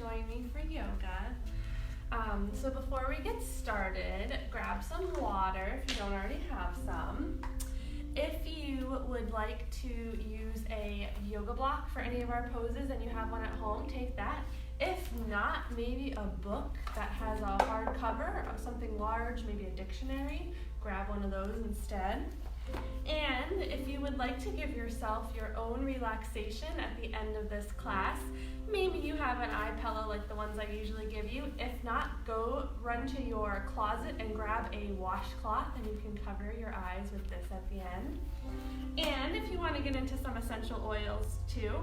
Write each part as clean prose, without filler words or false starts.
join me for yoga. So before we get started, grab some water if you don't already have some. If you would like to use a yoga block for any of our poses and you have one at home, take that. If not, maybe a book that has a hardcover of something large, maybe a dictionary, grab one of those instead. And if you would like to give yourself your own relaxation at the end of this class, maybe you have an eye pillow like the ones I usually give you. If not, go run to your closet and grab a washcloth and you can cover your eyes with this at the end. And if you want to get into some essential oils too,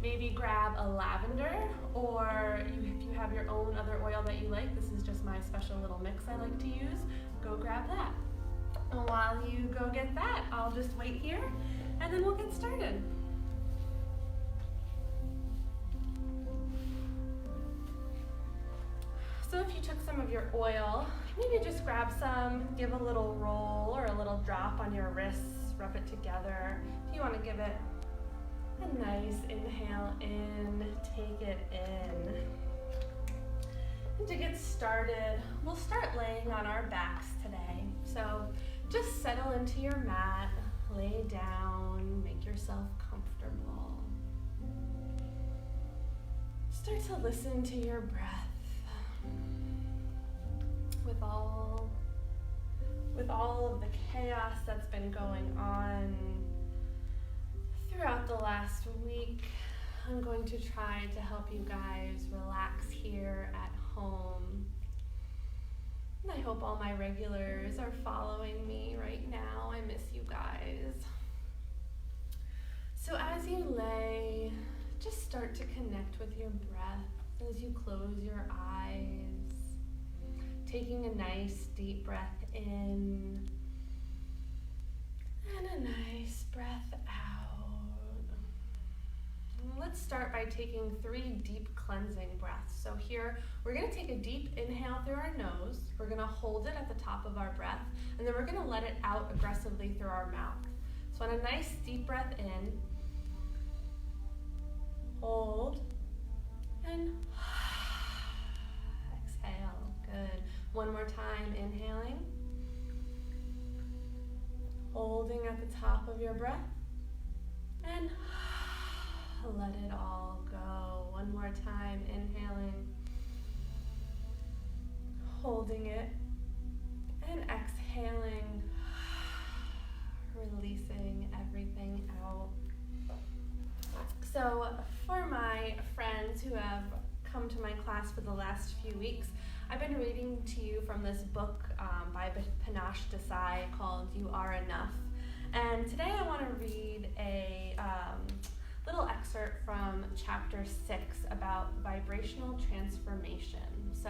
maybe grab a lavender, or if you have your own other oil that you like, this is just my special little mix I like to use, go grab that. And while you go get that, I'll just wait here and then we'll get started. So if you took some of your oil, maybe just grab some, give a little roll or a little drop on your wrists, rub it together. If you want to give it a nice inhale in, take it in. And to get started, we'll start laying on our backs today. So just settle into your mat, lay down, make yourself comfortable. Start to listen to your breath. With all of the chaos that's been going on throughout the last week, I'm going to try to help you guys relax here at home. And I hope all my regulars are following me right now. I miss you guys. So as you lay, just start to connect with your breath as you close your eyes. Taking a nice deep breath in and a nice breath out. Let's start by taking 3 deep cleansing breaths. So here, we're going to take a deep inhale through our nose. We're going to hold it at the top of our breath, and then we're going to let it out aggressively through our mouth. So on a nice deep breath in, hold, and exhale. Good. One more time, inhaling, holding at the top of your breath, and let it all go. One more time, inhaling, holding it, and exhaling, releasing everything out. So for my friends who have come to my class for the last few weeks, I've been reading to you from this book by Panache Desai called You Are Enough. And today I want to read a little excerpt from chapter 6 about vibrational transformation. So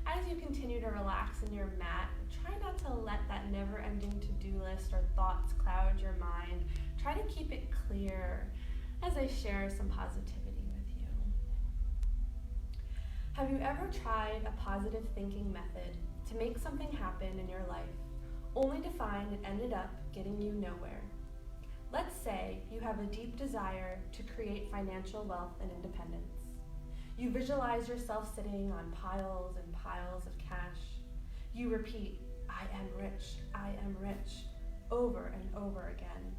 as you continue to relax in your mat, try not to let that never-ending to-do list or thoughts cloud your mind. Try to keep it clear as I share some positivity. Have you ever tried a positive thinking method to make something happen in your life, only to find it ended up getting you nowhere? Let's say you have a deep desire to create financial wealth and independence. You visualize yourself sitting on piles and piles of cash. You repeat, I am rich, over and over again.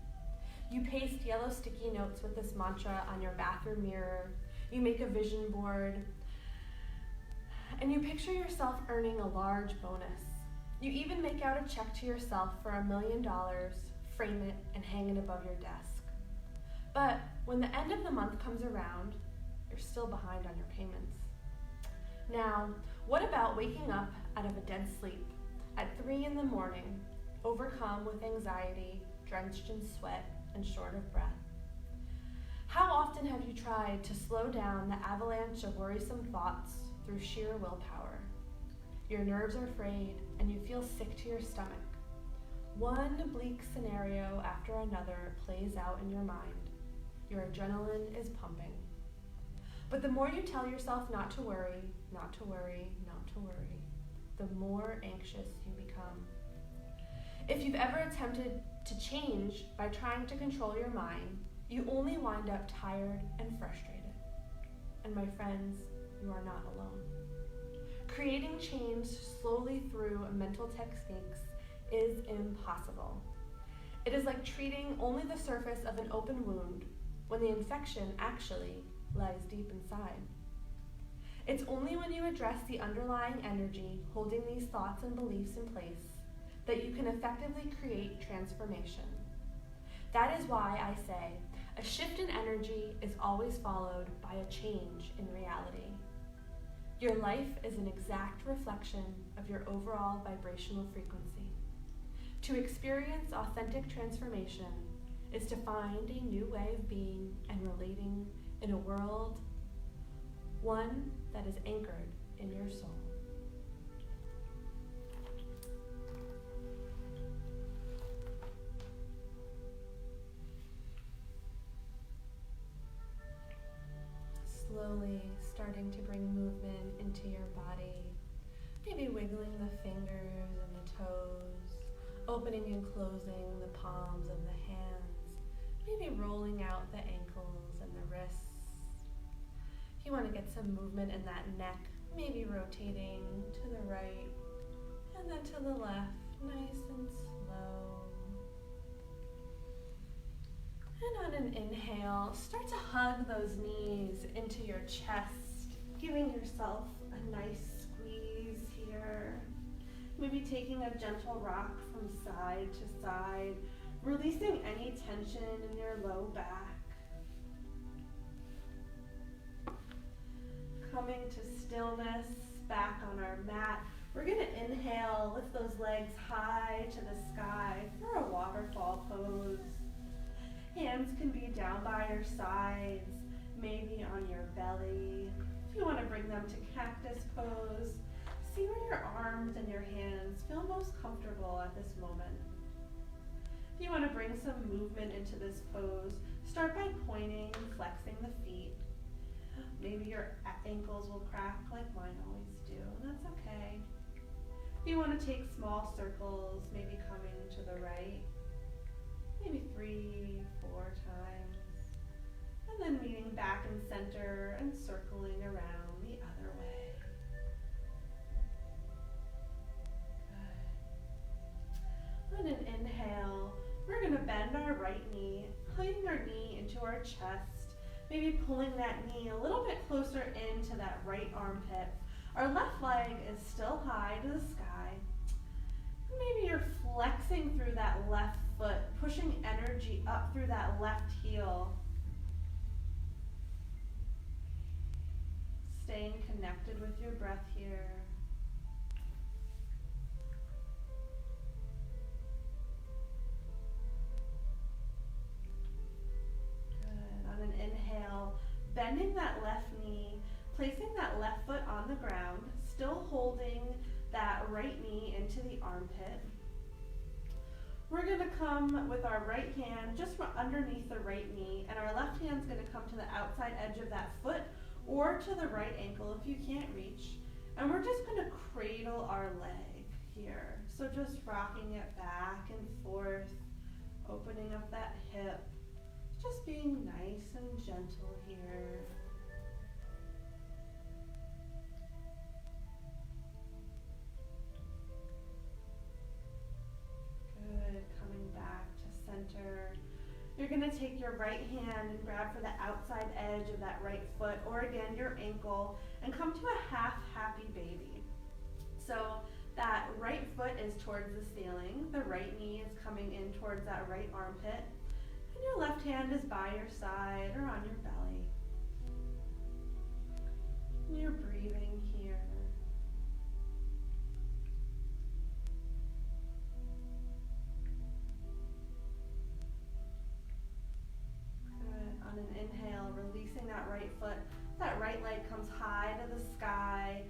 You paste yellow sticky notes with this mantra on your bathroom mirror. You make a vision board, and you picture yourself earning a large bonus. You even make out a check to yourself for $1 million, frame it, and hang it above your desk. But when the end of the month comes around, you're still behind on your payments. Now, what about waking up out of a dead sleep at 3 a.m, overcome with anxiety, drenched in sweat, and short of breath? How often have you tried to slow down the avalanche of worrisome thoughts through sheer willpower? Your nerves are frayed and you feel sick to your stomach. One bleak scenario after another plays out in your mind. Your adrenaline is pumping. But the more you tell yourself not to worry, not to worry, not to worry, the more anxious you become. If you've ever attempted to change by trying to control your mind, you only wind up tired and frustrated. And my friends, you are not alone. Creating change slowly through mental techniques is impossible. It is like treating only the surface of an open wound when the infection actually lies deep inside. It's only when you address the underlying energy holding these thoughts and beliefs in place that you can effectively create transformation. That is why I say a shift in energy is always followed by a change in reality. Your life is an exact reflection of your overall vibrational frequency. To experience authentic transformation is to find a new way of being and relating in a world, one that is anchored in your soul. Slowly starting to bring movement into your body, maybe wiggling the fingers and the toes, opening and closing the palms of the hands, maybe rolling out the ankles and the wrists. If you want to get some movement in that neck, maybe rotating to the right and then to the left, nice and slow. And on an inhale, start to hug those knees into your chest, giving yourself a nice squeeze here. Maybe taking a gentle rock from side to side, releasing any tension in your low back. Coming to stillness, back on our mat. We're going to inhale, lift those legs high to the sky for a waterfall pose. Hands can be down by your sides, maybe on your belly. If you want to bring them to cactus pose, see where your arms and your hands feel most comfortable at this moment. If you want to bring some movement into this pose, start by pointing and flexing the feet. Maybe your ankles will crack like mine always do, and that's okay. If you want to take small circles, maybe coming to the right, maybe 3, 4 times, and then meeting back in center and circling around the other way. Good. On an inhale, we're going to bend our right knee, hugging our knee into our chest, maybe pulling that knee a little bit closer into that right armpit. Our left leg is still high to the sky. Maybe you're flexing through that left foot, pushing energy up through that left heel. Staying connected with your breath here. Good. On an inhale, bending that left knee, placing that left foot on the ground, still holding that right knee into the armpit. We're going to come with our right hand just underneath the right knee, and our left hand's going to come to the outside edge of that foot or to the right ankle if you can't reach. And we're just going to cradle our leg here. So just rocking it back and forth, opening up that hip, just being nice and gentle here. Good, coming back to center. You're going to take your right hand and grab for the outside edge of that right foot, or again, your ankle, and come to a half happy baby. So that right foot is towards the ceiling, the right knee is coming in towards that right armpit, and your left hand is by your side or on your belly. And you're breathing here. On an inhale, releasing that right foot, that right leg comes high to the sky,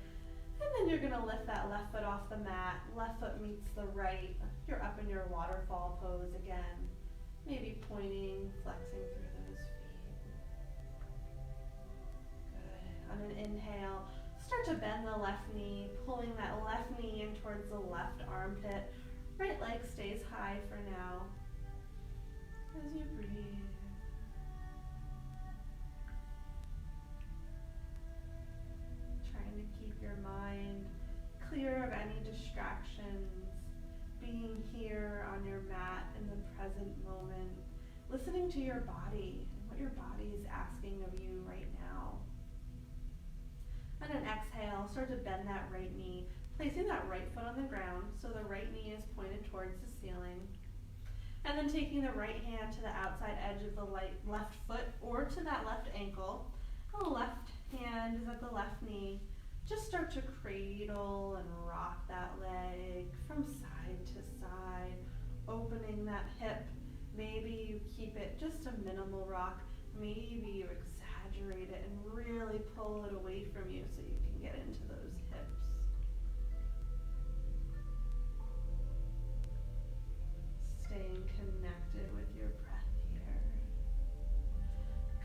and then you're going to lift that left foot off the mat. Left foot meets the right. You're up in your waterfall pose again, maybe pointing, flexing through those feet. Good. On an inhale, start to bend the left knee, pulling that left knee in towards the left armpit. Right leg stays high for now as you breathe. listening to your body and what your body is asking of you right now. On an exhale, start to bend that right knee, placing that right foot on the ground so the right knee is pointed towards the ceiling. And then taking the right hand to the outside edge of the left foot or to that left ankle. The left hand is at the left knee. Just start to cradle and rock that leg from side to side, opening that hip. Maybe you keep it just a minimal rock. Maybe you exaggerate it and really pull it away from you so you can get into those hips. Staying connected with your breath here.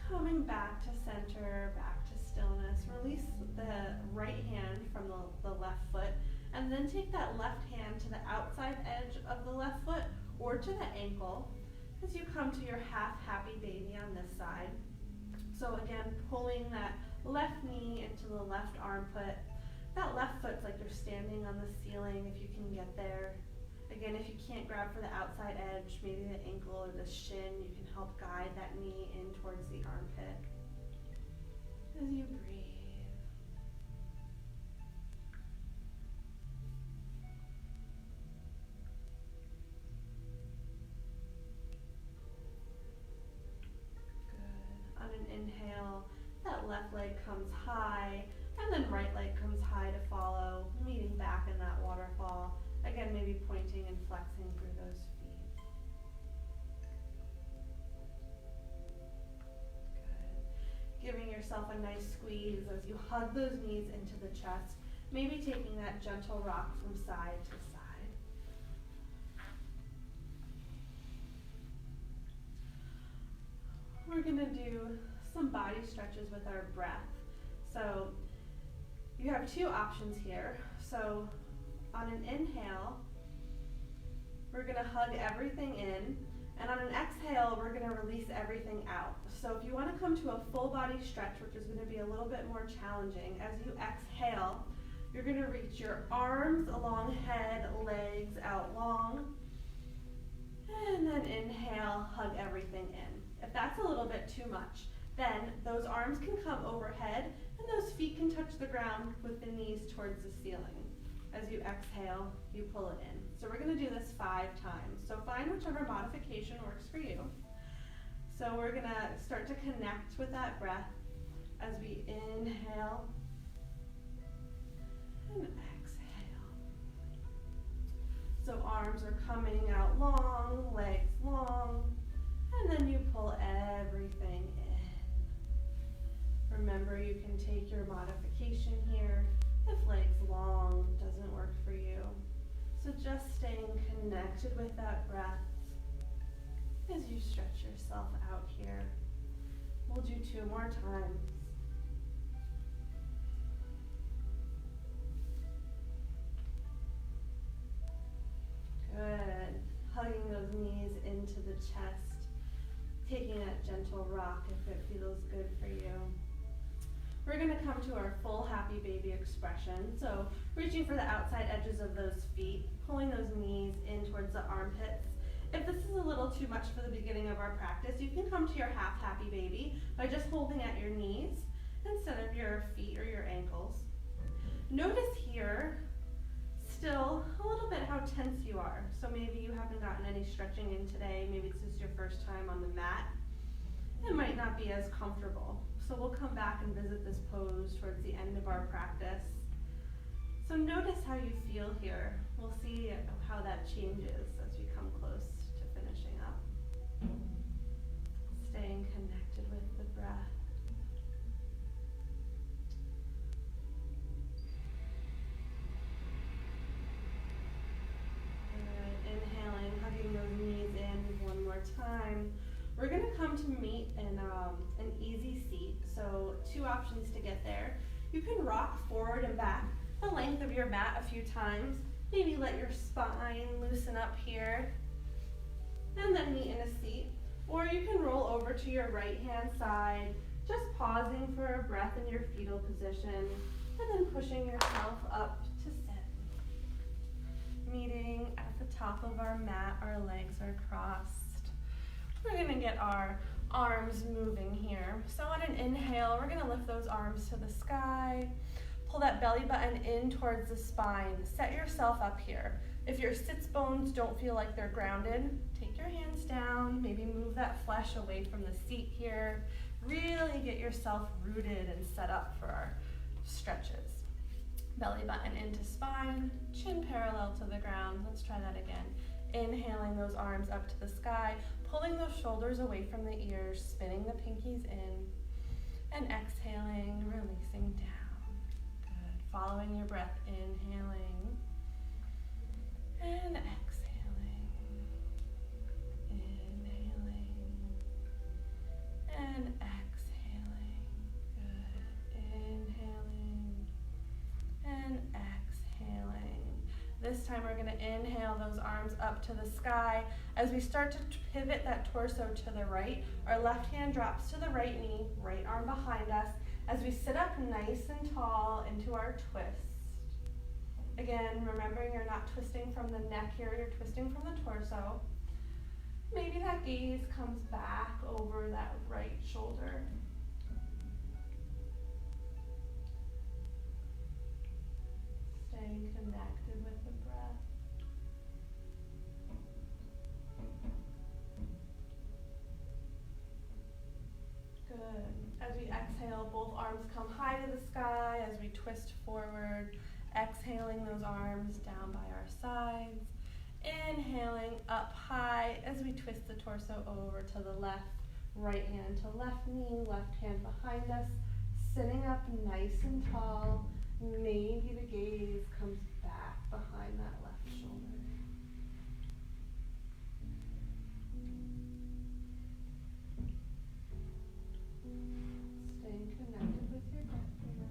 Coming back to center, back to stillness. Release the right hand from the left foot, and then take that left hand to the outside edge of the left foot or to the ankle as you come to your half happy baby on this side. So again, pulling that left knee into the left armpit. That left foot's like you're standing on the ceiling if you can get there. Again, if you can't grab for the outside edge, maybe the ankle or the shin, you can help guide that knee in towards the armpit. As you breathe. Good. On an inhale, that left leg comes high, and then right leg comes high to follow, meeting back in that waterfall. Again, maybe pointing and flexing through those feet. Good. Giving yourself a nice squeeze as you hug those knees into the chest, maybe taking that gentle rock from side to side. We're going to do some body stretches with our breath. So you have two options here. So on an inhale, we're going to hug everything in, and on an exhale, we're going to release everything out. So if you want to come to a full body stretch, which is going to be a little bit more challenging, as you exhale, you're going to reach your arms along head, legs out long, and then inhale, hug everything in. If that's a little bit too much, then those arms can come overhead, and those feet can touch the ground with the knees towards the ceiling. As you exhale, you pull it in. So we're going to do this 5 times. So find whichever modification works for you. So we're going to start to connect with that breath as we inhale and exhale. So arms are coming out long, legs long, and then you pull everything in. Remember, you can take your modification here if legs long doesn't work for you. So just staying connected with that breath as you stretch yourself out here. We'll do 2 more times. Good. Hugging those knees into the chest. Taking that gentle rock if it feels good for you. We're going to come to our full happy baby expression. So reaching for the outside edges of those feet, pulling those knees in towards the armpits. If this is a little too much for the beginning of our practice, you can come to your half happy baby by just holding at your knees instead of your feet or your ankles. Notice here still a little bit how tense you are. So maybe you haven't gotten any stretching in today. Maybe this is your first time on the mat. It might not be as comfortable. So we'll come back and visit this pose towards the end of our practice. So notice how you feel here. We'll see how that changes as we come close to finishing up. Staying connected with the breath. Good. Inhaling, hugging those knees in 1 more time. We're going to come to meet in an easy seat. So 2 options to get there. You can rock forward and back the length of your mat a few times. Maybe let your spine loosen up here. And then meet in a seat. Or you can roll over to your right hand side, just pausing for a breath in your fetal position, and then pushing yourself up to sit. Meeting at the top of our mat, our legs are crossed. We're gonna get our arms moving here. So on an inhale, we're gonna lift those arms to the sky. Pull that belly button in towards the spine. Set yourself up here. If your sits bones don't feel like they're grounded, take your hands down, maybe move that flesh away from the seat here. Really get yourself rooted and set up for our stretches. Belly button into spine, chin parallel to the ground. Let's try that again. Inhaling those arms up to the sky, pulling those shoulders away from the ears, spinning the pinkies in, and exhaling, releasing down. Good. Following your breath, inhaling and exhaling, inhaling and exhaling. Good. Inhaling and exhaling. This time we're going to inhale those arms up to the sky. As we start to pivot that torso to the right, our left hand drops to the right knee, right arm behind us. As we sit up nice and tall into our twist. Again, remembering you're not twisting from the neck here, you're twisting from the torso. Maybe that gaze comes back over that right shoulder. Staying connected with the breath. Good. As we exhale, both arms come high to the sky as we twist forward. Exhaling those arms down by our sides. Inhaling up high as we twist the torso over to the left. Right hand to left knee, left hand behind us. Sitting up nice and tall. Maybe the gaze comes back behind that left shoulder. Staying connected with your breath here.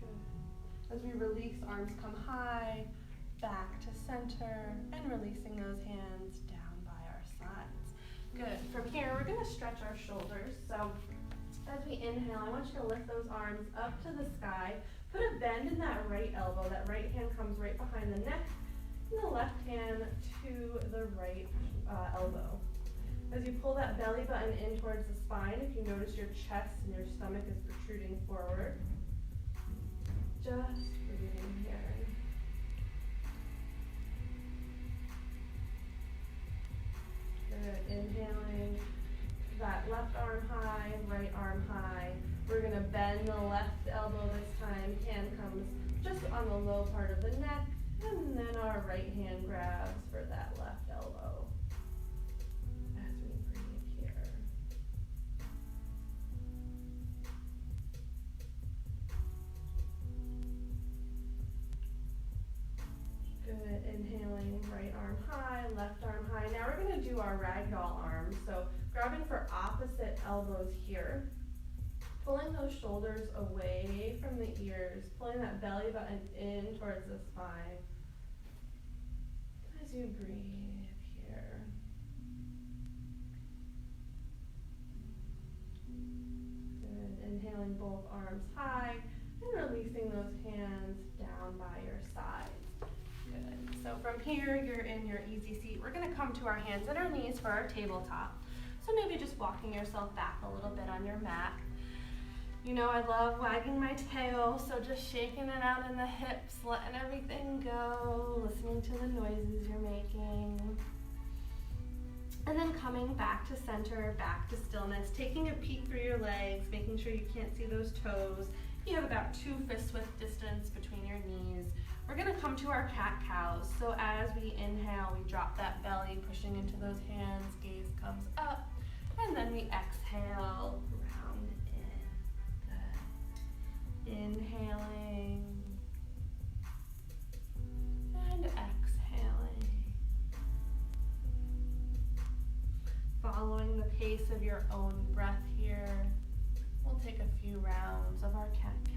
Good. As we release, arms come high, back to center, and releasing those hands down by our sides. Good. From here, we're going to stretch our shoulders. So as we inhale, I want you to lift those arms up to the sky. Put a bend in that right elbow. That right hand comes right behind the neck, and the left hand to the right elbow. As you pull that belly button in towards the spine, if you notice your chest and your stomach is protruding forward, just breathing here. Good. Inhaling. That left arm high, right arm high. We're going to bend the left elbow this time. Hand comes just on the low part of the neck, and then our right hand grabs for that left elbow as we breathe here. Good. Inhaling, right arm high, left arm high. Now we're going to do our ragdoll arms. So grabbing for opposite elbows here, pulling those shoulders away from the ears, pulling that belly button in towards the spine as you breathe here. Good. Inhaling both arms high and releasing those hands down by your sides. Good. So from here, you're in your easy seat. We're going to come to our hands and our knees for our tabletop. So maybe just walking yourself back a little bit on your mat. You know I love wagging my tail, so just shaking it out in the hips, letting everything go, listening to the noises you're making. And then coming back to center, back to stillness, taking a peek through your legs, making sure you can't see those toes. You have about 2 fist width distance between your knees. We're going to come to our cat-cows. So as we inhale, we drop that belly, pushing into those hands, gaze comes up, and then we exhale, round in. Good. Inhaling and exhaling. Following the pace of your own breath here, we'll take a few rounds of our cat-cow.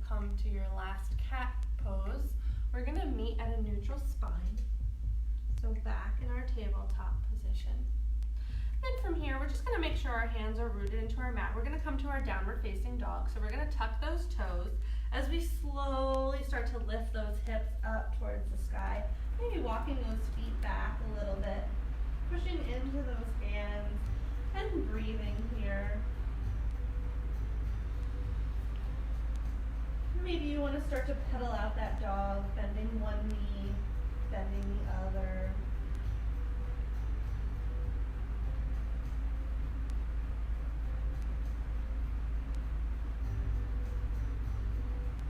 Come to your last neutral spine. So back in our tabletop position. And from here, we're just gonna make sure our hands are rooted into our mat. We're gonna come to our downward facing dog. So we're gonna tuck those toes as we slowly start to lift those hips up towards the sky. Maybe walking those feet back a little bit, pushing into those hands and breathing here. Maybe you want to start to pedal out that dog, bending one knee, bending the other.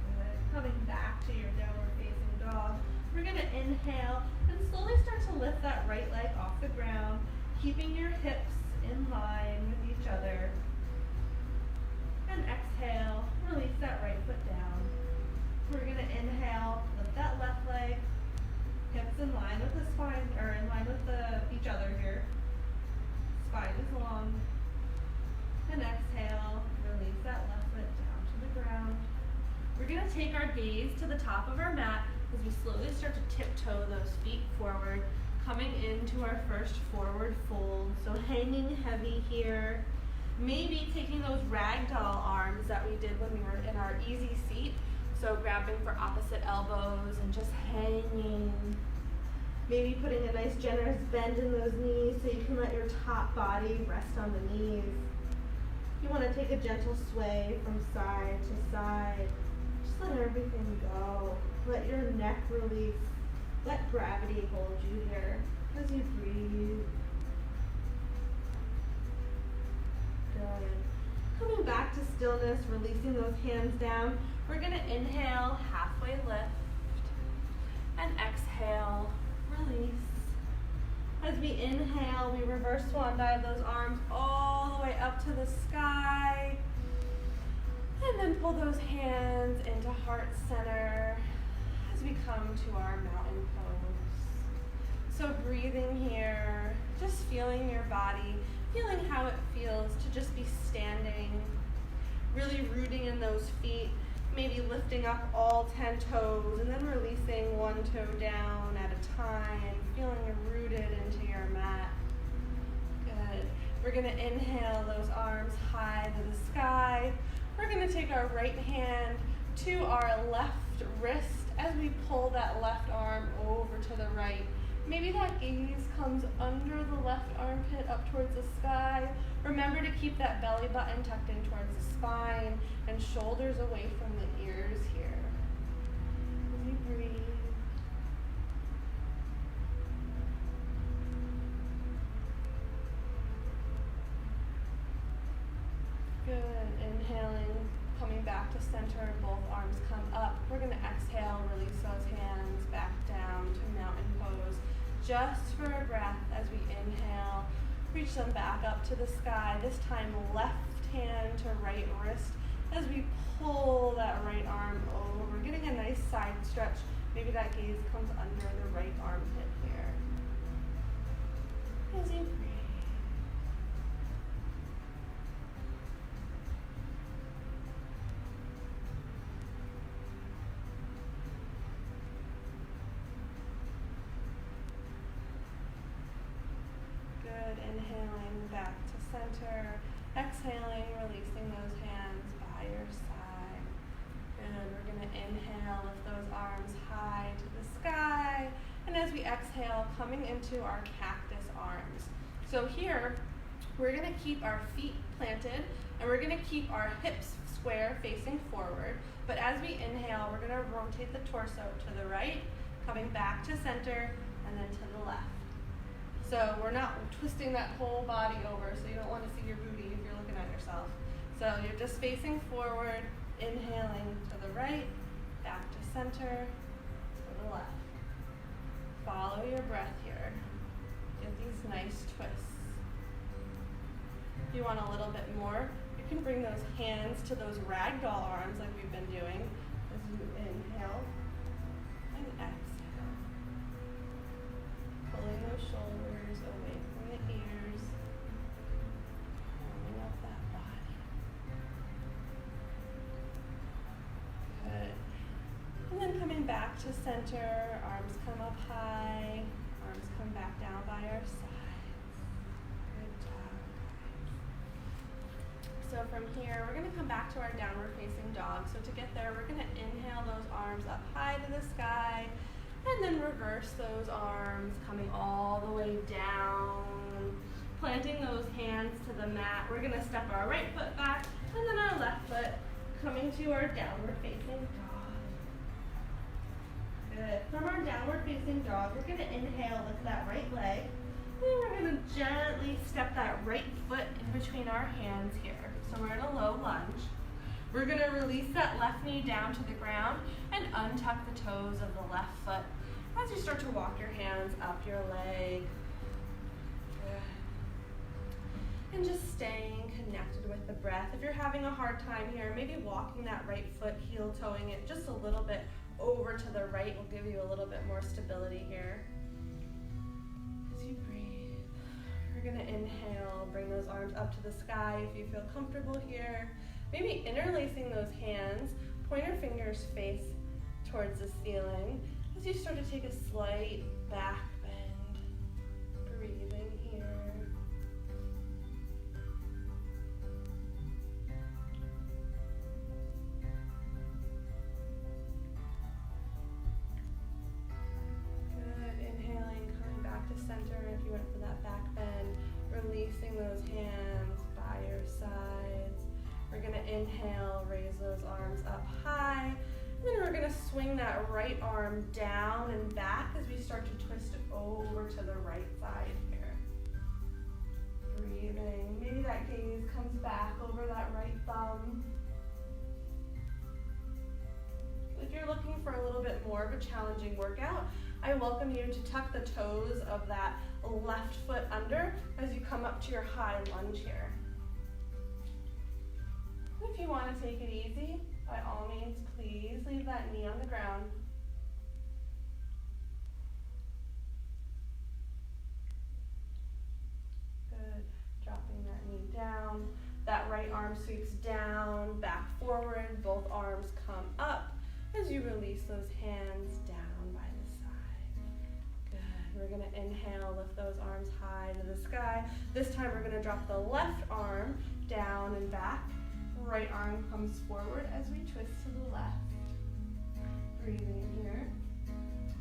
Good. Coming back to your downward facing dog, we're going to inhale and slowly start to lift that right leg off the ground, keeping your hips in line with each other. And exhale, release that right foot down. We're going to inhale, lift that left leg, hips in line with the spine, or in line with each other here. Spine is long. And exhale, release that left foot down to the ground. We're going to take our gaze to the top of our mat as we slowly start to tiptoe those feet forward, coming into our first forward fold. So hanging heavy here. Maybe taking those ragdoll arms that we did when we were in our easy seat. So grabbing for opposite elbows and just hanging. Maybe putting a nice generous bend in those knees so you can let your top body rest on the knees. You want to take a gentle sway from side to side. Just let everything go. Let your neck release. Let gravity hold you here as you breathe. Good. Coming back to stillness, releasing those hands down. We're going to inhale, halfway lift, and exhale, release. As we inhale, we reverse swan dive those arms all the way up to the sky. And then pull those hands into heart center as we come to our mountain pose. So breathing here, just feeling your body, feeling how it feels to just be standing, really rooting in those feet, maybe lifting up all 10 toes and then releasing one toe down at a time, feeling rooted into your mat. Good. We're going to inhale those arms high to the sky. We're going to take our right hand to our left wrist as we pull that left arm over to the right. Maybe that gaze comes under the left armpit up towards the sky. Remember to keep that belly button tucked in towards the spine and shoulders away from the ears here. As you breathe. Good. Inhaling, coming back to center, both arms come up. We're going to exhale, release those hands back down to mountain pose. Just for a breath as we inhale, reach them back up to the sky. This time left hand to right wrist as we pull that right arm over, getting a nice side stretch. Maybe that gaze comes under the right armpit here. As you breathe. Inhaling back to center, exhaling, releasing those hands by your side. Good. We're going to inhale, lift those arms high to the sky, and as we exhale, coming into our cactus arms. So here, we're going to keep our feet planted, and we're going to keep our hips square facing forward, but as we inhale, we're going to rotate the torso to the right, coming back to center, and then to the left. So we're not twisting that whole body over, so you don't want to see your booty if you're looking at yourself. So you're just facing forward, inhaling to the right, back to center, to the left. Follow your breath here. Get these nice twists. If you want a little bit more, you can bring those hands to those ragdoll arms like we've been doing as you inhale and exhale. Pulling those shoulders away from the ears. Warming up that body. Good. And then coming back back to center, arms come up high, arms come back down by our sides. Good job. So from here, we're gonna come back to our downward facing dog. So to get there, we're gonna inhale those arms up high to the sky, and then reverse those arms, coming all the way down, planting those hands to the mat. We're gonna step our right foot back, and then our left foot coming to our downward facing dog. Good. From our downward facing dog, we're gonna inhale, lift that right leg, and then we're gonna gently step that right foot in between our hands here. So we're in a low lunge. We're gonna release that left knee down to the ground and untuck the toes of the left foot as you start to walk your hands up your leg. Good. And just staying connected with the breath. If you're having a hard time here, maybe walking that right foot, heel toeing it just a little bit over to the right will give you a little bit more stability here. As you breathe, we're gonna inhale, bring those arms up to the sky if you feel comfortable here. Maybe interlacing those hands, pointer fingers face towards the ceiling as you start to take a slight back bend, breathing here. Center if you went for that back bend, releasing those hands by your sides. We're gonna inhale, raise those arms up high, and then we're gonna swing that right arm down and back as we start to twist over to the right side here. Breathing, maybe that gaze comes back over that right thumb. If you're looking for a little bit more of a challenging workout, I welcome you to tuck the toes of that left foot under as you come up to your high lunge here. If you want to take it easy, by all means, please leave that knee on the ground. Good. Dropping that knee down. That right arm sweeps down, back forward. Both arms come up as you release those hands down by the side. Good. We're going to inhale, lift those arms high to the sky. This time we're going to drop the left arm down and back. Right arm comes forward as we twist to the left. Breathing in here.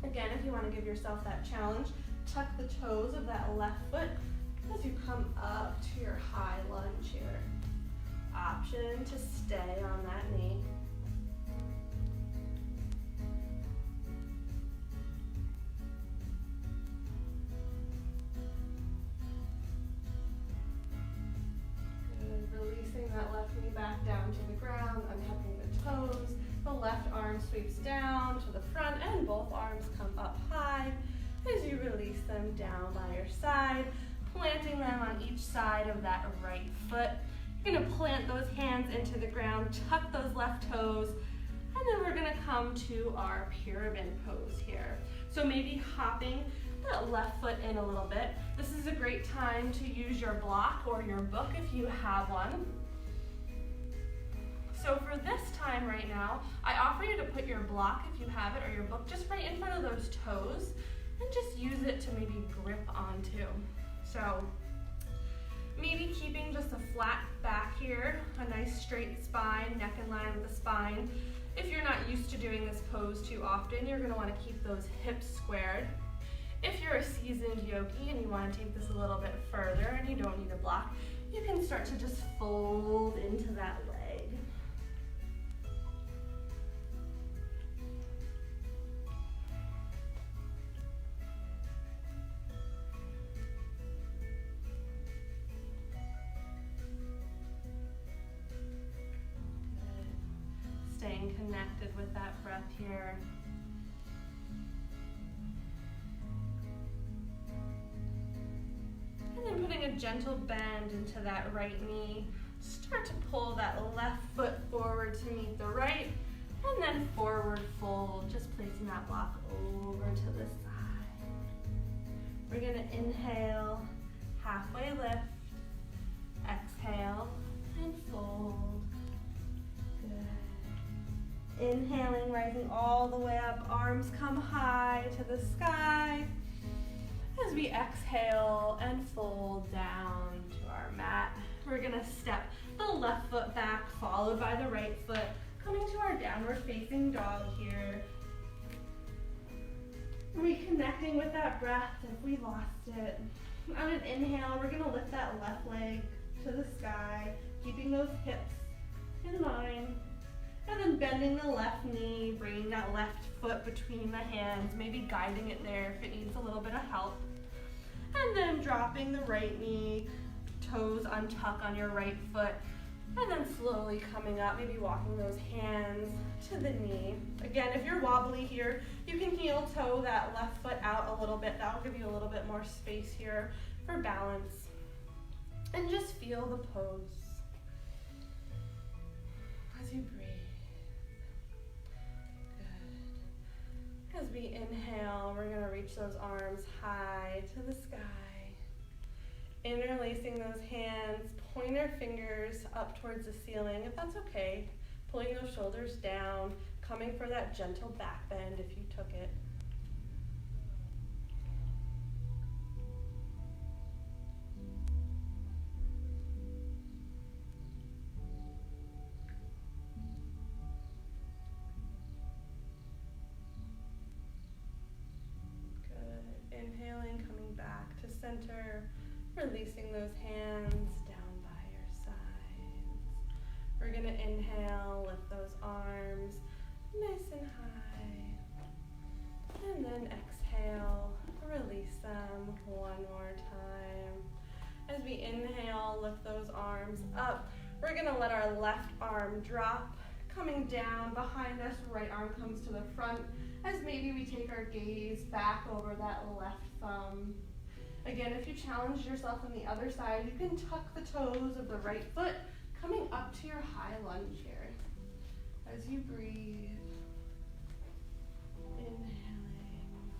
Again, if you want to give yourself that challenge, tuck the toes of that left foot as you come up to your high lunge here. Option to stay on that knee. Releasing that left knee back down to the ground, untucking the toes. The left arm sweeps down to the front and both arms come up high as you release them down by your side, planting them on each side of that right foot. You're going to plant those hands into the ground, tuck those left toes, and then we're going to come to our pyramid pose here. So maybe hopping that left foot in a little bit. This is a great time to use your block or your book if you have one. So for this time right now, I offer you to put your block, if you have it, or your book just right in front of those toes and just use it to maybe grip onto. So maybe keeping just a flat back here, a nice straight spine, neck in line with the spine. If you're not used to doing this pose too often, you're going to want to keep those hips squared. If you're a seasoned yogi and you want to take this a little bit further and you don't need a block, you can start to just fold into that leg. Good. Staying connected with that breath here. And then putting a gentle bend into that right knee. Start to pull that left foot forward to meet the right, and then forward fold, just placing that block over to the side. We're going to inhale, halfway lift, exhale, and fold. Good. Inhaling, rising all the way up, arms come high to the sky. As we exhale and fold down to our mat, we're gonna step the left foot back, followed by the right foot, coming to our downward facing dog here. Reconnecting with that breath if we lost it. On an inhale, we're gonna lift that left leg to the sky, keeping those hips in line. And then bending the left knee, bringing that left foot between the hands, maybe guiding it there if it needs a little bit of help. And then dropping the right knee, toes untuck on your right foot, and then slowly coming up, maybe walking those hands to the knee. Again, if you're wobbly here, you can heel toe that left foot out a little bit. That'll give you a little bit more space here for balance. And just feel the pose as you breathe. Good. As we inhale, we're gonna reach those arms high to the sky. Interlacing those hands, pointer fingers up towards the ceiling, if that's okay. Pulling those shoulders down, coming for that gentle back bend if you took it. Good. Inhaling, coming back to center. Releasing those hands down by your sides. We're gonna inhale, lift those arms nice and high. And then exhale, release them one more time. As we inhale, lift those arms up. We're gonna let our left arm drop, coming down behind us, right arm comes to the front, as maybe we take our gaze back over that left thumb. Again, if you challenge yourself on the other side, you can tuck the toes of the right foot, coming up to your high lunge here. As you breathe, inhaling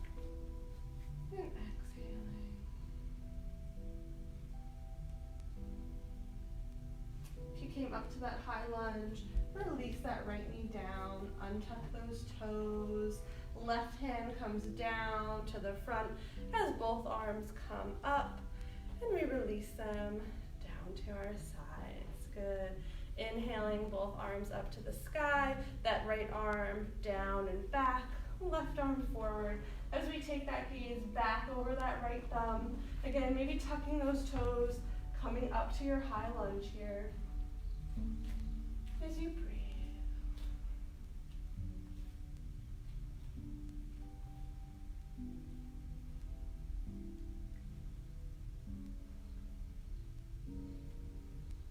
and exhaling. If you came up to that high lunge, release that right knee down, untuck those toes. Left hand comes down to the front as both arms come up, and we release them down to our sides. Good. Inhaling, both arms up to the sky, that right arm down and back, left arm forward. As we take that gaze back over that right thumb, again, maybe tucking those toes, coming up to your high lunge here. As you breathe.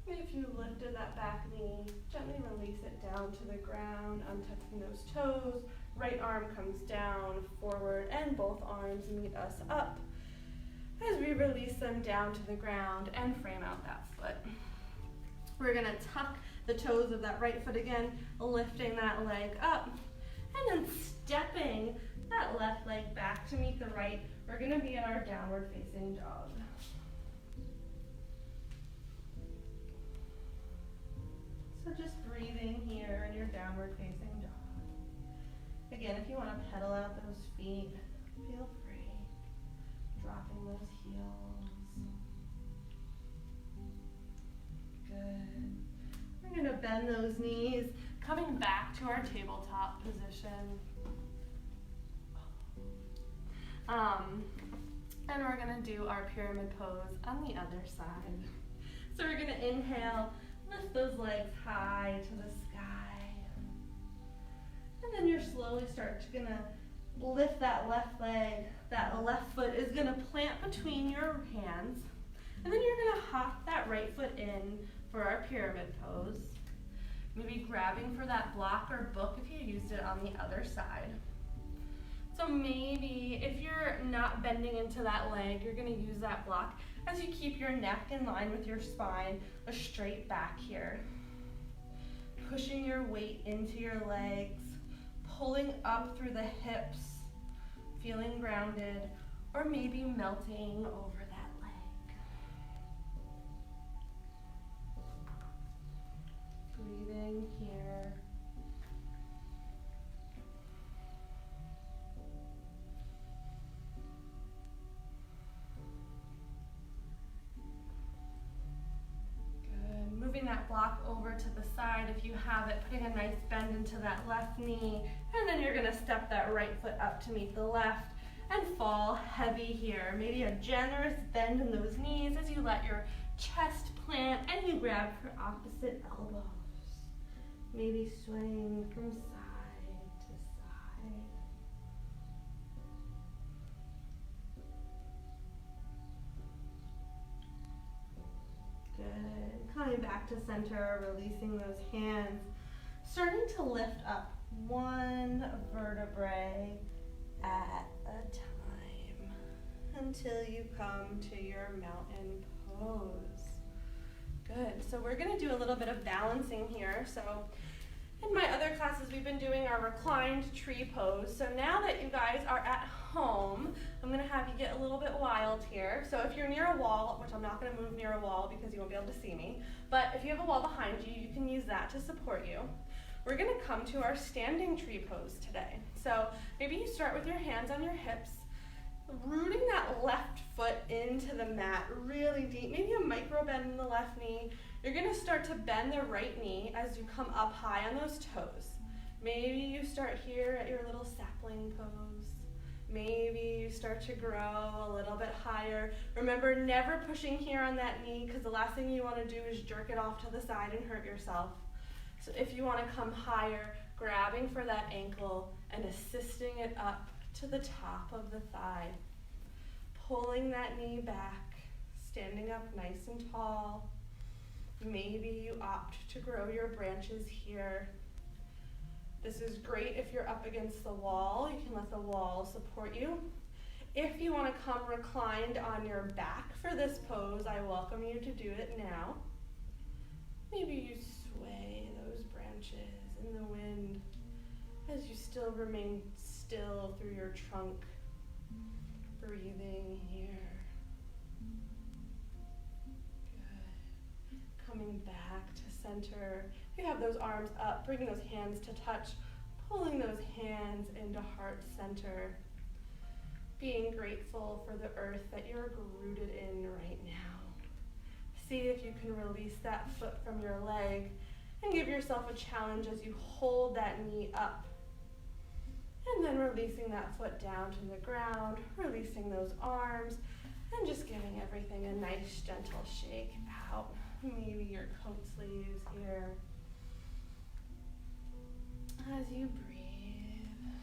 If you lifted that back knee, gently release it down to the ground, untucking those toes. Right arm comes down, forward, and both arms meet us up. As we release them down to the ground and frame out that foot. We're gonna tuck the toes of that right foot again, lifting that leg up, and then stepping that left leg back to meet the right. We're gonna be in our downward facing dog. So just breathing here in your downward facing dog. Again, if you want to pedal out those feet, feel free. Dropping those heels. Good. We're going to bend those knees, coming back to our tabletop position. And we're going to do our pyramid pose on the other side. So we're going to inhale. Lift those legs high to the sky. And then you're slowly gonna lift that left leg. That left foot is gonna plant between your hands. And then you're gonna hop that right foot in for our pyramid pose. Maybe grabbing for that block or book if you used it on the other side. So maybe if you're not bending into that leg, you're gonna use that block as you keep your neck in line with your spine, a straight back here. Pushing your weight into your legs, pulling up through the hips, feeling grounded, or maybe melting over that leg. Breathing here. that block over to the side if you have it, putting a nice bend into that left knee, and then you're gonna step that right foot up to meet the left and fall heavy here. Maybe a generous bend in those knees as you let your chest plant and you grab for opposite elbows. Maybe swaying from side to side. Good. Coming back to center, releasing those hands. Starting to lift up one vertebrae at a time until you come to your mountain pose. Good. So we're going to do a little bit of balancing here. So in my other classes, we've been doing our reclined tree pose. So now that you guys are at home, I'm going to have you get a little bit wild here. So if you're near a wall, which I'm not going to move near a wall because you won't be able to see me, but if you have a wall behind you, you can use that to support you. We're going to come to our standing tree pose today. So maybe you start with your hands on your hips, rooting that left foot into the mat really deep, maybe a micro bend in the left knee. You're going to start to bend the right knee as you come up high on those toes. Maybe you start here at your little sapling pose. Maybe you start to grow a little bit higher. Remember, never pushing here on that knee because the last thing you want to do is jerk it off to the side and hurt yourself. So if you want to come higher, grabbing for that ankle and assisting it up to the top of the thigh. Pulling that knee back, standing up nice and tall. Maybe you opt to grow your branches here. This is great if you're up against the wall. You can let the wall support you. If you want to come reclined on your back for this pose, I welcome you to do it now. Maybe you sway those branches in the wind as you still remain still through your trunk. Breathing here. Good. Coming back to center. You have those arms up, bringing those hands to touch, pulling those hands into heart center. Being grateful for the earth that you're rooted in right now. See if you can release that foot from your leg and give yourself a challenge as you hold that knee up. And then releasing that foot down to the ground, releasing those arms, and just giving everything a nice gentle shake out. Maybe your coat sleeves here. As you breathe,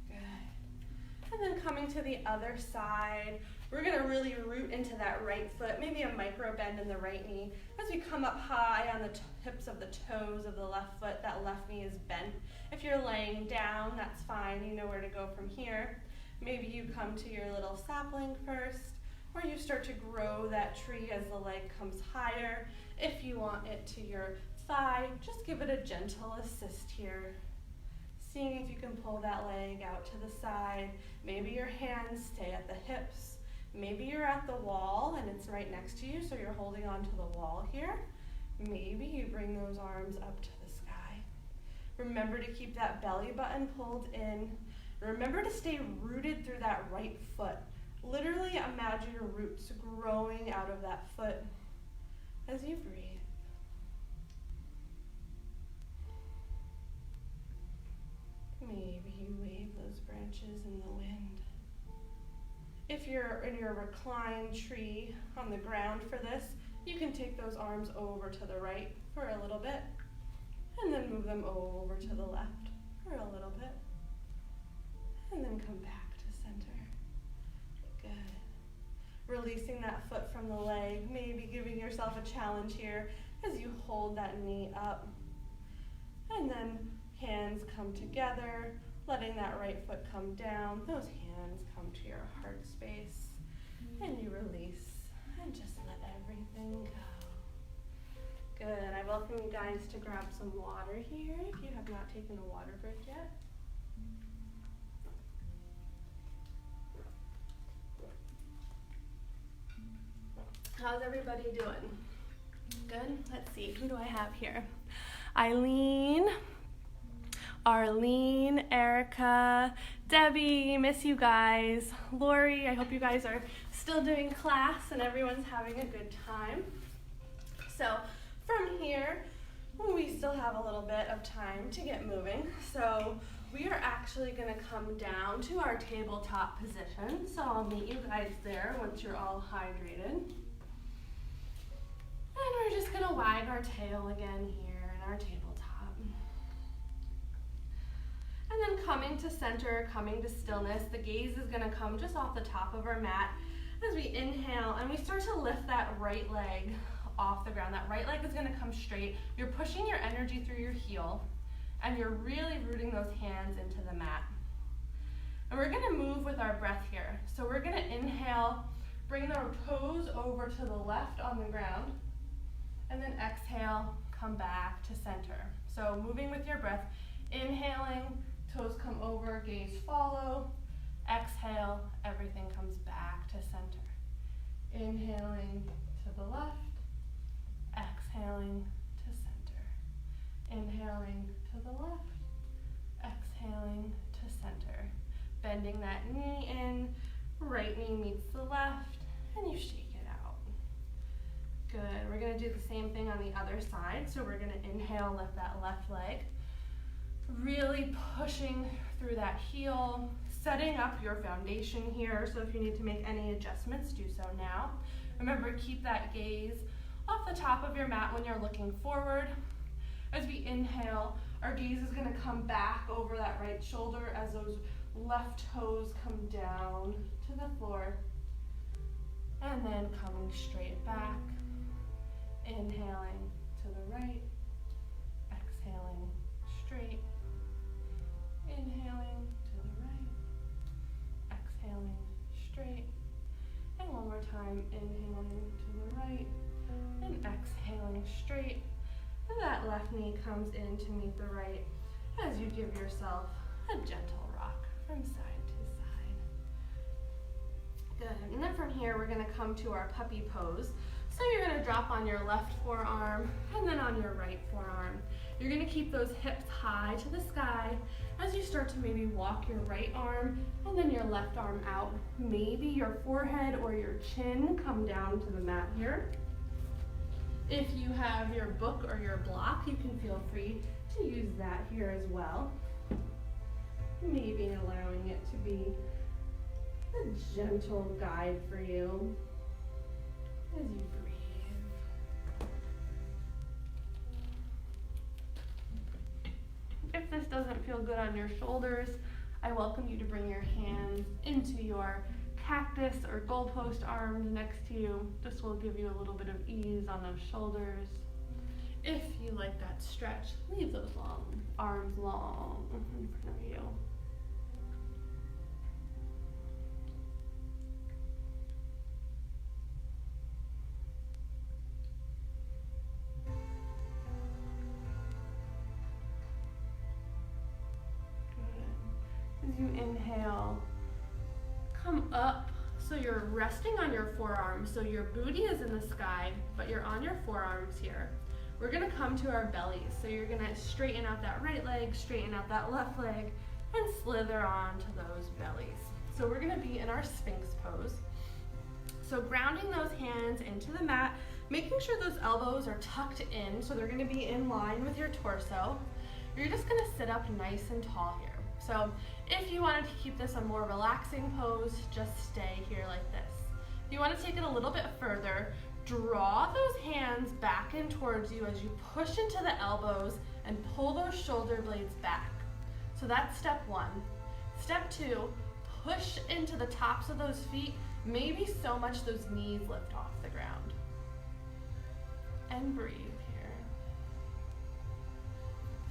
good. And then coming to the other side, we're gonna really root into that right foot, maybe a micro bend in the right knee. As we come up high on the tips of the toes of the left foot, that left knee is bent. If you're laying down, that's fine, you know where to go from here. Maybe you come to your little sapling first, or you start to grow that tree as the leg comes higher. If you want it to your thigh, just give it a gentle assist here. Seeing if you can pull that leg out to the side. Maybe your hands stay at the hips. Maybe you're at the wall and it's right next to you, so you're holding onto the wall here. Maybe you bring those arms up to the sky. Remember to keep that belly button pulled in. Remember to stay rooted through that right foot. Literally imagine your roots growing out of that foot as you breathe. Maybe you wave those branches in the wind. If you're in your reclined tree on the ground for this, you can take those arms over to the right for a little bit, and then move them over to the left for a little bit, and then come back to center. Good. Releasing that foot from the leg, maybe giving yourself a challenge here as you hold that knee up, and then hands come together, letting that right foot come down. Those hands come to your heart space, and you release, and just let everything go. Good. I welcome you guys to grab some water here if you have not taken a water break yet. How's everybody doing? Good? Let's see. Who do I have here? Eileen, Arlene, Erica, Debbie, miss you guys. Lori, I hope you guys are still doing class and everyone's having a good time. So From here, we still have a little bit of time to get moving. So we are actually gonna come down to our tabletop position. So I'll meet you guys there once you're all hydrated. And we're just gonna wag our tail again here in our tabletop. And then coming to center, coming to stillness, the gaze is gonna come just off the top of our mat as we inhale and we start to lift that right leg off the ground. That right leg is gonna come straight. You're pushing your energy through your heel and you're really rooting those hands into the mat. And we're gonna move with our breath here. So we're gonna inhale, bring the toes over to the left on the ground, and then exhale, come back to center. So moving with your breath, inhaling, toes come over, gaze follow. Exhale, everything comes back to center. Inhaling to the left, exhaling to center. Inhaling to the left, exhaling to center. Bending that knee in, right knee meets the left, and you shake it out. Good, we're gonna do the same thing on the other side. So we're gonna inhale, lift that left leg. Really pushing through that heel, setting up your foundation here. So if you need to make any adjustments, do so now. Remember, keep that gaze off the top of your mat when you're looking forward. As we inhale, our gaze is gonna come back over that right shoulder as those left toes come down to the floor. And then coming straight back, inhaling to the right, exhaling straight. Inhaling to the right, exhaling straight, and one more time, inhaling to the right, and exhaling straight, and that left knee comes in to meet the right as you give yourself a gentle rock from side to side. Good, and then from here we're gonna come to our puppy pose. So you're gonna drop on your left forearm and then on your right forearm. You're gonna keep those hips high to the sky as you start to maybe walk your right arm and then your left arm out. Maybe your forehead or your chin come down to the mat here. If you have your book or your block, you can feel free to use that here as well. Maybe allowing it to be a gentle guide for you as you breathe. If this doesn't feel good on your shoulders, I welcome you to bring your hands into your cactus or goalpost arms next to you. This will give you a little bit of ease on those shoulders. If you like that stretch, leave those arms long in front of you. As you inhale, come up so you're resting on your forearms. So your booty is in the sky, but you're on your forearms here. We're gonna come to our bellies. So you're gonna straighten out that right leg, straighten out that left leg, and slither onto those bellies. So we're gonna be in our Sphinx pose. So grounding those hands into the mat, making sure those elbows are tucked in so they're gonna be in line with your torso. You're just gonna sit up nice and tall here. So if you wanted to keep this a more relaxing pose, just stay here like this. If you want to take it a little bit further, draw those hands back in towards you as you push into the elbows and pull those shoulder blades back. So that's step one. Step two, push into the tops of those feet, maybe so much those knees lift off the ground. And breathe here.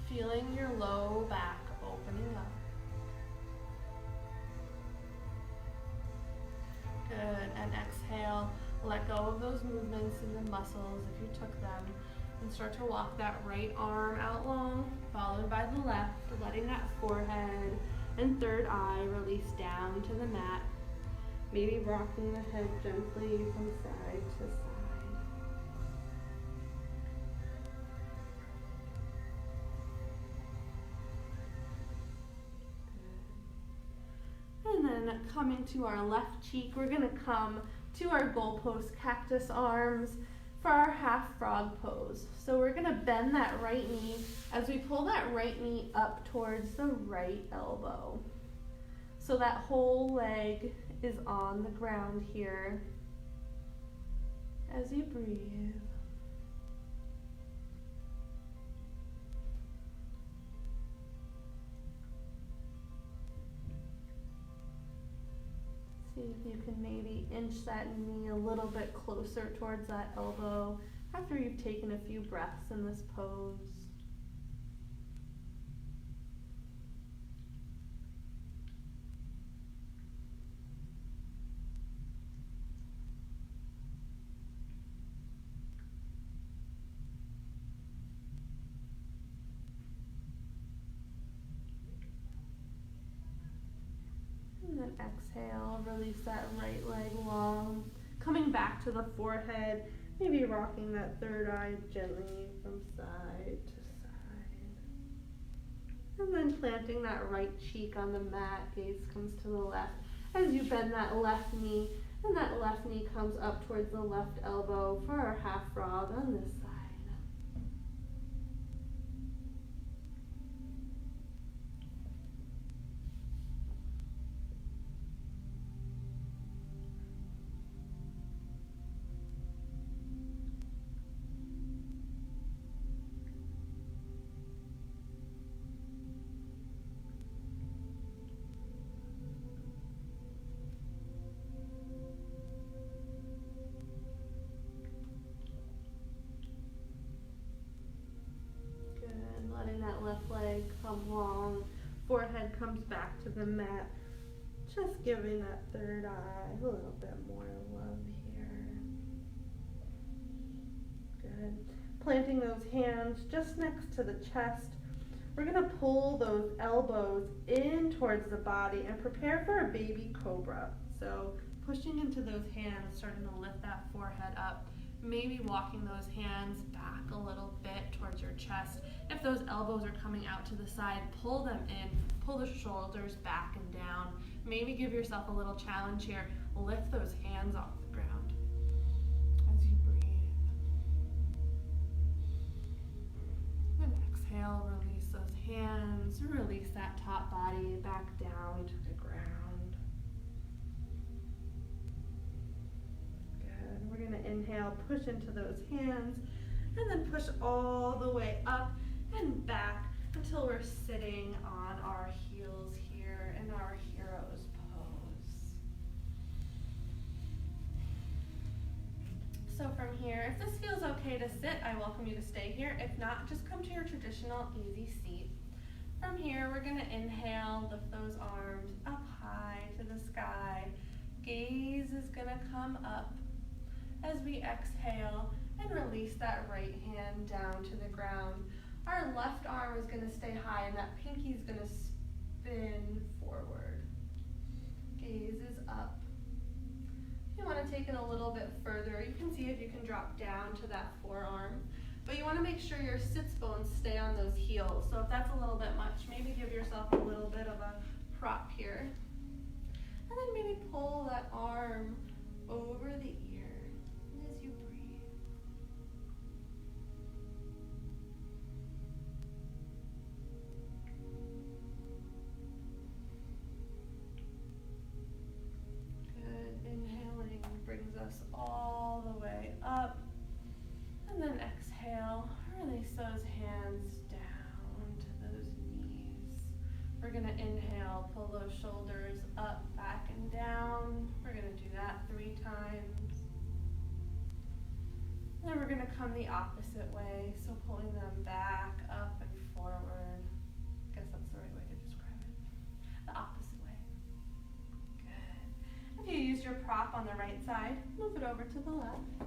Feeling your low back opening up. Good, and exhale, let go of those movements in the muscles if you took them, and start to walk that right arm out long, followed by the left, letting that forehead and third eye release down to the mat, maybe rocking the head gently from side to side. And then coming to our left cheek, we're gonna come to our goalpost cactus arms. for our half frog pose. So we're gonna bend that right knee as we pull that right knee up towards the right elbow. So that whole leg is on the ground here as you breathe. See if you can maybe inch that knee a little bit closer towards that elbow after you've taken a few breaths in this pose. And then exhale, release that right leg long, coming back to the forehead, maybe rocking that third eye gently from side to side. And then planting that right cheek on the mat, gaze comes to the left as you bend that left knee, and that left knee comes up towards the left elbow for our half frog on this side. Letting that left leg come long, forehead comes back to the mat, just giving that third eye a little bit more love here. Good. Planting those hands just next to the chest. We're going to pull those elbows in towards the body and prepare for a baby cobra. So pushing into those hands, starting to lift that forehead up. Maybe walking those hands back a little bit towards your chest. If those elbows are coming out to the side, pull them in, pull the shoulders back and down. Maybe give yourself a little challenge here. Lift those hands off the ground as you breathe. And exhale, release those hands, release that top body back down to the ground. We're going to inhale, push into those hands, and then push all the way up and back until we're sitting on our heels here in our hero's pose. So from here, if this feels okay to sit, I welcome you to stay here. If not, just come to your traditional easy seat. From here, we're going to inhale, lift those arms up high to the sky. Gaze is going to come up as we exhale and release that right hand down to the ground. Our left arm is going to stay high and that pinky is going to spin forward. Gaze is up. If you want to take it a little bit further, you can see if you can drop down to that forearm. But you want to make sure your sits bones stay on those heels. So if that's a little bit much, maybe give yourself a little bit of a prop here. And then maybe pull that arm over the ear as you breathe. Good. Inhaling brings us all the way up. And then exhale, release those hands down to those knees. We're going to inhale, pull those shoulders up, back, and down. We're going to do that 3 times. Then we're going to come the opposite way, so pulling them back, up, and forward. I guess that's the right way to describe it. The opposite way. Good. If you use your prop on the right side, move it over to the left.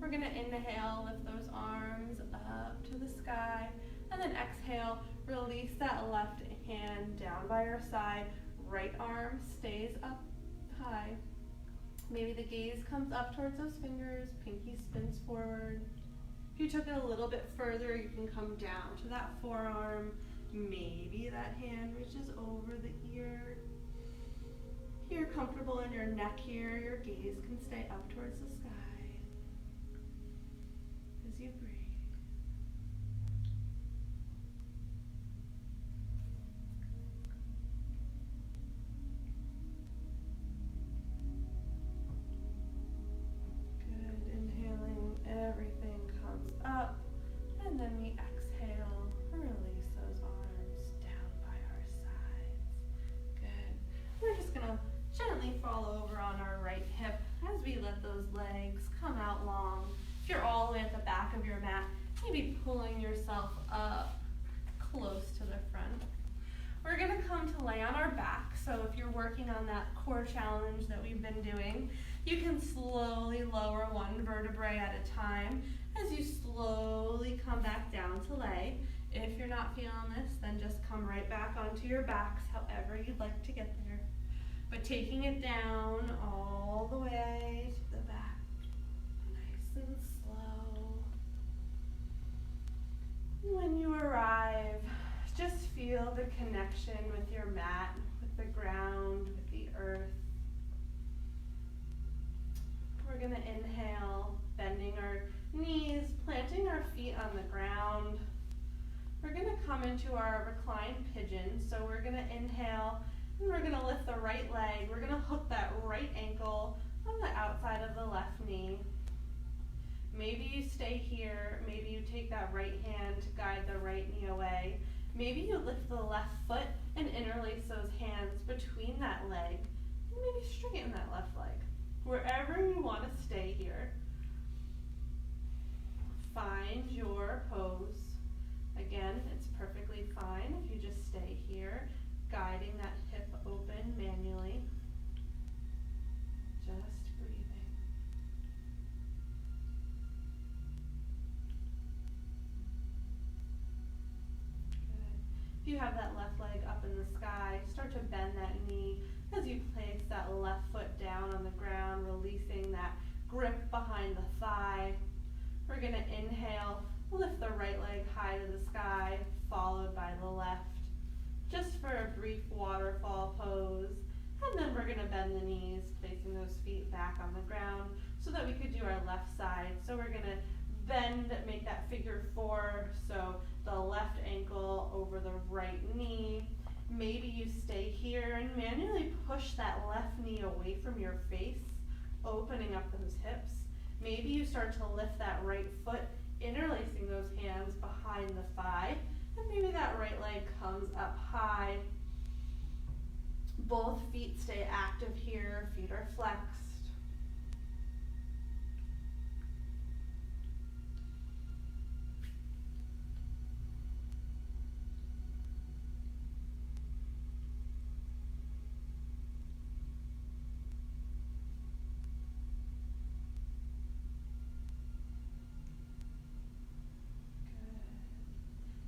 We're going to inhale, lift those arms up to the sky, and then exhale, release that left hand down by your side. Right arm stays up high. Maybe the gaze comes up towards those fingers, pinky spins forward. If you took it a little bit further, you can come down to that forearm. Maybe that hand reaches over the ear. If you're comfortable in your neck here, your gaze can stay up towards the sky. you breathe. Good. Inhaling, everything comes up, and then we exhale. Release those arms down by our sides. Good. We're just gonna gently fall over on our right hip as we let those legs come out long. If you're all the way at the back of your mat, maybe pulling yourself up close to the front. We're gonna come to lay on our back. So if you're working on that core challenge that we've been doing, you can slowly lower one vertebrae at a time as you slowly come back down to lay. If you're not feeling this, then just come right back onto your backs, however you'd like to get there. But taking it down all the way to the back, nice and slow. When you arrive, just feel the connection with your mat, with the ground, with the earth. We're gonna inhale, bending our knees, planting our feet on the ground. We're gonna come into our reclined pigeon. So we're gonna inhale, and we're gonna lift the right leg. We're gonna hook that right ankle on the outside of the left knee. Maybe you stay here. Maybe you take that right hand to guide the right knee away. Maybe you lift the left foot and interlace those hands between that leg. And maybe straighten that left leg. Wherever you want to stay here, find your pose. Again, it's perfectly fine if you just stay here, guiding that hip open manually. Just breathing. Good. If you have that left leg up in the sky, start to bend that knee as you place that left foot down on the ground, releasing that grip behind the thigh. We're going to inhale, lift the right leg high to the sky, followed by the left, just for a brief waterfall pose. And then we're going to bend the knees, placing those feet back on the ground so that we could do our left side. So we're going to bend, make that figure four, so the left ankle over the right knee. Maybe you stay here and manually push that left knee away from your face, opening up those hips. Maybe you start to lift that right foot, interlacing those hands behind the thigh, and maybe that right leg comes up high. Both feet stay active here, feet are flexed.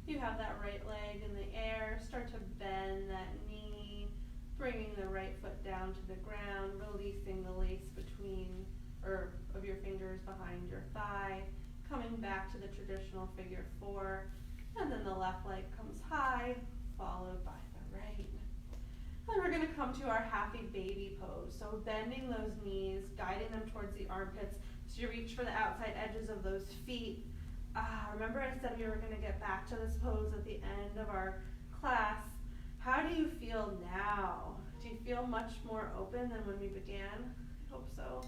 You have that right leg in the air, start to bend that knee, bringing the right foot down to the ground, releasing the lace of your fingers behind your thigh, coming back to the traditional figure four, and then the left leg comes high, followed by the right. Then we're going to come to our happy baby pose. So bending those knees, guiding them towards the armpits, so you reach for the outside edges of those feet. Remember I said we were going to get back to this pose at the end of our class. How do you feel now? Do you feel much more open than when we began? I hope so.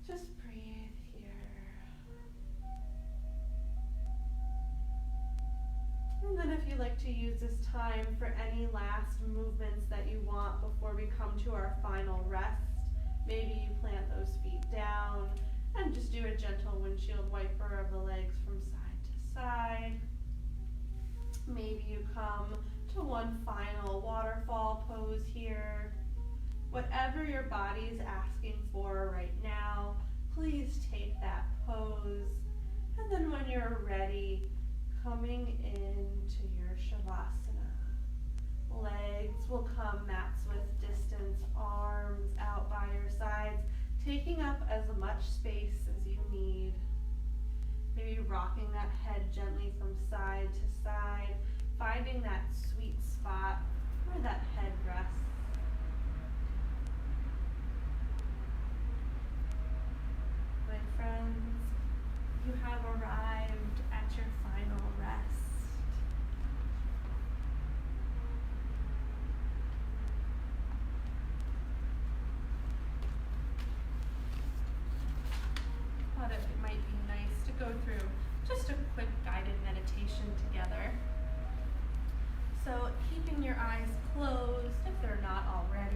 Just breathe here. And then if you'd like to use this time for any last movements that you want before we come to our final rest, maybe you plant those feet down and just do a gentle windshield wiper of the legs from side to side. Maybe you come to one final waterfall pose here. Whatever your body's asking for right now, please take that pose. And then when you're ready, coming into your Shavasana. Legs will come mats with distance, arms out by your sides, taking up as much space as you need. Maybe rocking that head gently from side to side, finding that sweet spot where that head rests. My friends, relaxation together. So keeping your eyes closed if they're not already.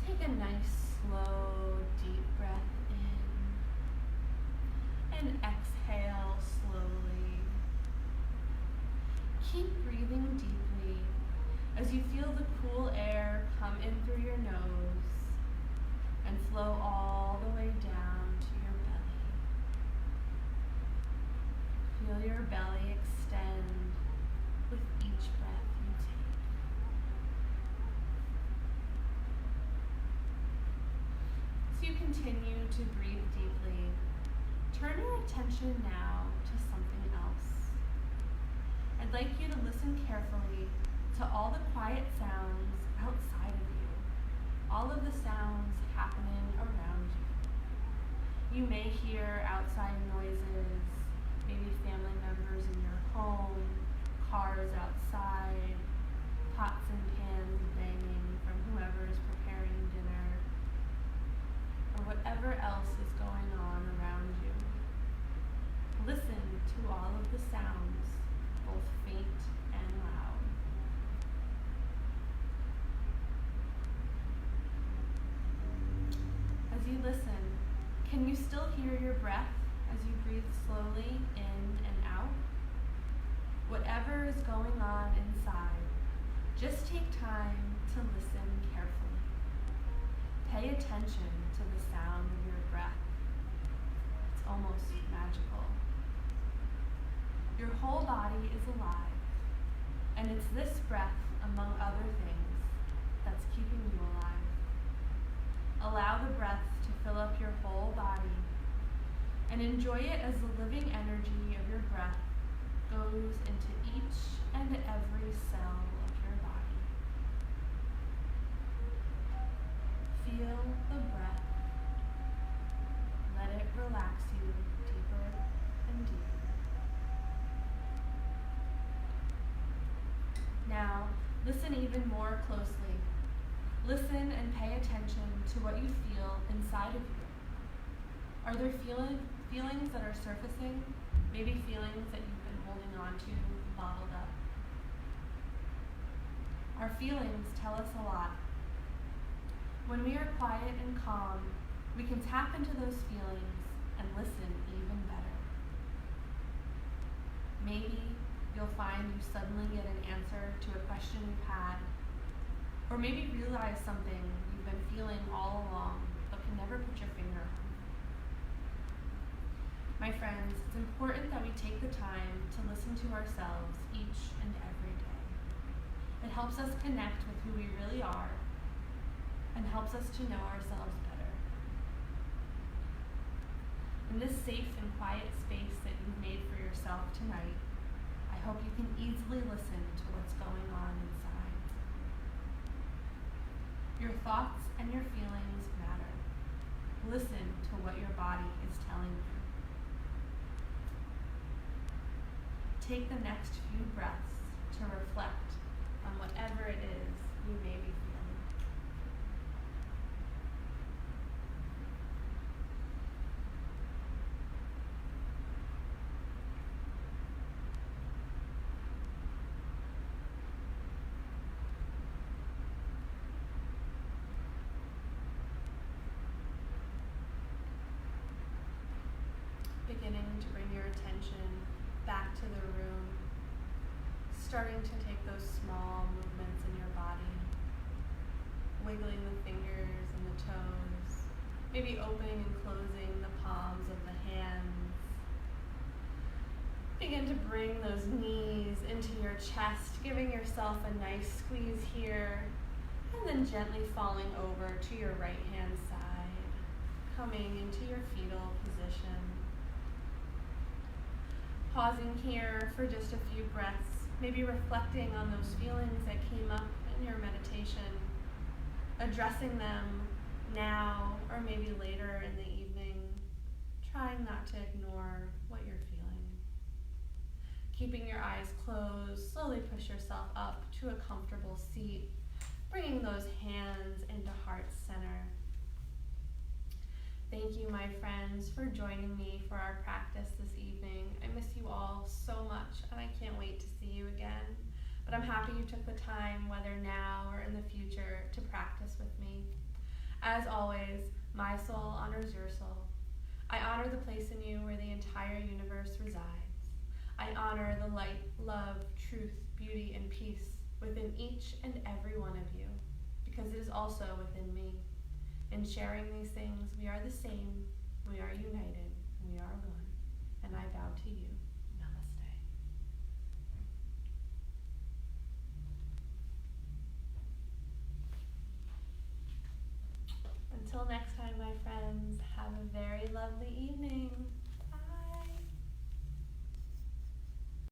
Take a nice, slow, deep breath in and exhale slowly. Keep breathing deeply as you feel the cool air come in through your nose and flow all the way down to your belly. Feel your belly extend with each breath you take. As you continue to breathe deeply, turn your attention now to something else. I'd like you to listen carefully to all the quiet sounds outside of you, all of the sounds happening around you. You may hear outside noises, maybe family members in your home, cars outside, pots and pans banging from whoever is preparing dinner, or whatever else is going on around you. Listen to all of the sounds, both faint and loud. As you listen, can you still hear your breath as you breathe slowly in and out? Whatever is going on inside, just take time to listen carefully. Pay attention to the sound of your breath. It's almost magical. Your whole body is alive, and it's this breath, among other things, that's keeping you alive. Allow the breath to fill up your whole body, and enjoy it as the living energy of your breath goes into each and every cell of your body. Feel the breath. Let it relax you deeper and deeper. Now, listen even more closely. Listen and pay attention to what you feel inside of you. Are there feelings that are surfacing? Maybe feelings that you've been holding on to, bottled up. Our feelings tell us a lot. When we are quiet and calm, we can tap into those feelings and listen even better. Maybe you'll find you suddenly get an answer to a question you've had, or maybe realize something you've been feeling all along but can never put your finger on. My friends, it's important that we take the time to listen to ourselves each and every day. It helps us connect with who we really are and helps us to know ourselves better. In this safe and quiet space that you've made for yourself tonight, I hope you can easily listen to what's going on inside. Your thoughts and your feelings matter. Listen to what your body is telling you. Take the next few breaths to reflect on whatever it is you may be feeling. Beginning to bring your attention back to the room, starting to take those small movements in your body, wiggling the fingers and the toes, maybe opening and closing the palms of the hands. Begin to bring those knees into your chest, giving yourself a nice squeeze here, and then gently falling over to your right hand side, coming into your fetal position. Pausing here for just a few breaths, maybe reflecting on those feelings that came up in your meditation, addressing them now or maybe later in the evening, trying not to ignore what you're feeling. Keeping your eyes closed, slowly push yourself up to a comfortable seat, bringing those hands into heart center. Thank you, my friends, for joining me for our practice this evening. I miss you all so much, and I can't wait to see you again. But I'm happy you took the time, whether now or in the future, to practice with me. As always, my soul honors your soul. I honor the place in you where the entire universe resides. I honor the light, love, truth, beauty, and peace within each and every one of you, because it is also within me. In sharing these things, we are the same, we are united, we are one, and I bow to you. Namaste. Until next time, my friends, have a very lovely evening.